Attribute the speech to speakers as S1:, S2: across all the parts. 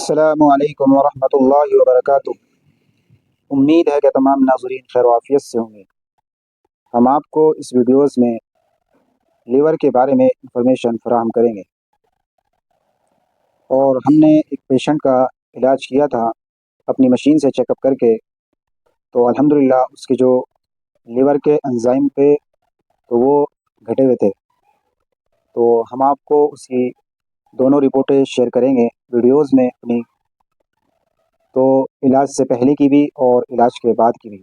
S1: अस्सलामुअलैकुम वरहमतुल्लाहि वबरकातुहू। उम्मीद है कि तमाम नाज़रीन खैर आफियत से होंगे। हम आपको इस वीडियोस में लीवर के बारे में इंफॉर्मेशन फराहम करेंगे। और हमने एक पेशेंट का इलाज किया था अपनी मशीन से चेकअप करके, तो अल्हम्दुलिल्लाह उसके जो लीवर के एंजाइम थे तो वो घटे हुए थे। तो हम आपको उसकी दोनों रिपोर्टें शेयर करेंगे वीडियोस में अपनी, तो इलाज से पहले की भी और इलाज के बाद की भी।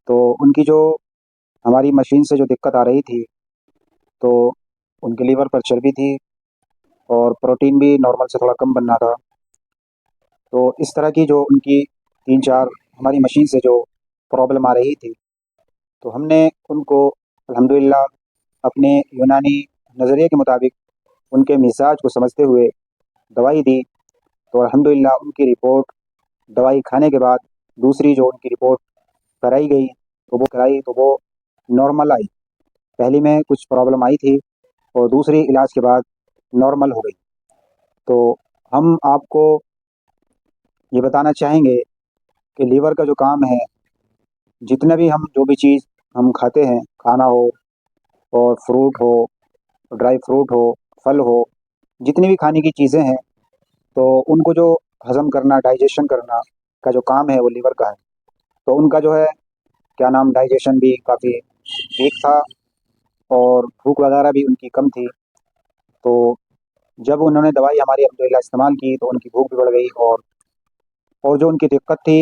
S1: तो उनकी जो हमारी मशीन से जो दिक्कत आ रही थी, तो उनके लीवर पर चर्बी थी और प्रोटीन भी नॉर्मल से थोड़ा कम बनना था। तो इस तरह की जो उनकी 3-4 हमारी मशीन से जो प्रॉब्लम आ रही थी, तो हमने उनको अल्हम्दुलिल्लाह अपने यूनानी नज़रिए के मुताबिक उनके मिजाज को समझते हुए दवाई दी। तो अल्हम्दुलिल्लाह उनकी रिपोर्ट दवाई खाने के बाद दूसरी जो उनकी रिपोर्ट कराई गई तो वो नॉर्मल आई। पहली में कुछ प्रॉब्लम आई थी और दूसरी इलाज के बाद नॉर्मल हो गई। तो हम आपको ये बताना चाहेंगे कि लीवर का जो काम है, जितना भी हम जो भी चीज़ हम खाते हैं, खाना हो और फ्रूट हो, ड्राई फ्रूट हो, फल हो, जितनी भी खाने की चीज़ें हैं, तो उनको जो हज़म करना, डाइजेशन करना का जो काम है वो लीवर का है। तो उनका जो है क्या नाम डाइजेशन भी काफ़ी वीक था और भूख वगैरह भी उनकी कम थी। तो जब उन्होंने दवाई हमारी अल्हम्दुलिल्लाह इस्तेमाल की तो उनकी भूख भी बढ़ गई और जो उनकी दिक्कत थी,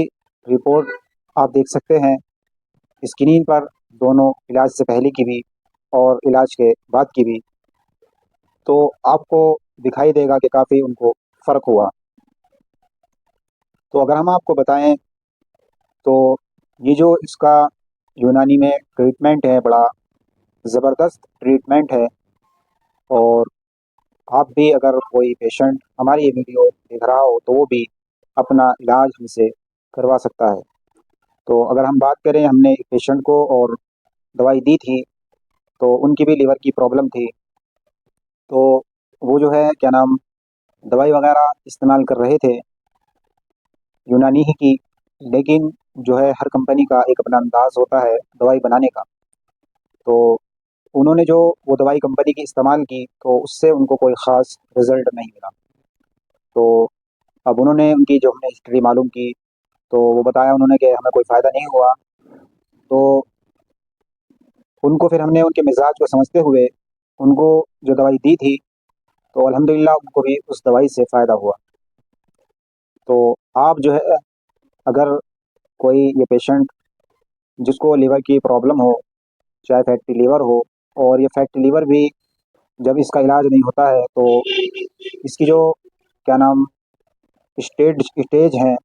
S1: रिपोर्ट आप देख सकते हैं स्क्रीन पर, दोनों इलाज से पहले की भी और इलाज के बाद की भी। तो आपको दिखाई देगा कि काफ़ी उनको फ़र्क हुआ। तो अगर हम आपको बताएं तो ये जो इसका यूनानी में ट्रीटमेंट है, बड़ा ज़बरदस्त ट्रीटमेंट है। और आप भी अगर कोई पेशेंट हमारी ये वीडियो देख रहा हो तो वो भी अपना इलाज हमसे करवा सकता है। तो अगर हम बात करें, हमने एक पेशेंट को और दवाई दी थी, तो उनकी भी लीवर की प्रॉब्लम थी। तो वो जो है क्या नाम दवाई वगैरह इस्तेमाल कर रहे थे यूनानी ही की, लेकिन जो है हर कंपनी का एक अपना अंदाज होता है दवाई बनाने का। तो उन्होंने जो वो दवाई कंपनी की इस्तेमाल की तो उससे उनको कोई ख़ास रिज़ल्ट नहीं मिला। तो अब उन्होंने उनकी जो हमने हिस्ट्री मालूम की, तो वो बताया उन्होंने कि हमें कोई फ़ायदा नहीं हुआ। तो उनको फिर हमने उनके मिजाज को समझते हुए उनको जो दवाई दी थी, तो अल्हम्दुलिल्लाह उनको भी उस दवाई से फ़ायदा हुआ। तो आप जो है अगर कोई ये पेशेंट जिसको लीवर की प्रॉब्लम हो, चाहे फैटी लीवर हो, और ये फैटी लीवर भी जब इसका इलाज नहीं होता है तो इसकी जो क्या नाम स्टेज हैं,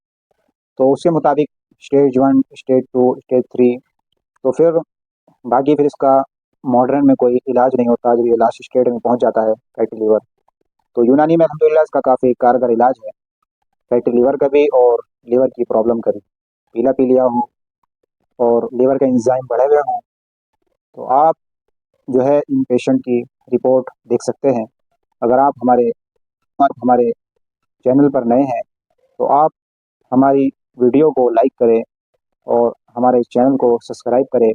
S1: तो उसके मुताबिक स्टेज 1, स्टेज 2, स्टेज 3, तो फिर बाकी फिर इसका मॉडर्न में कोई इलाज नहीं होता जब ये लास्ट स्टेज में पहुंच जाता है फैटी लीवर। तो यूनानी में अल्हम्दुलिल्लाह इसका काफ़ी कारगर इलाज है, फैटी लीवर का भी और लीवर की प्रॉब्लम का भी। पीला पी लिया हो और लीवर का एंजाइम बढ़े हुए हों, तो आप जो है इन पेशेंट की रिपोर्ट देख सकते हैं। अगर आप हमारे चैनल पर नए हैं तो आप हमारी वीडियो को लाइक करें और हमारे चैनल को सब्सक्राइब करें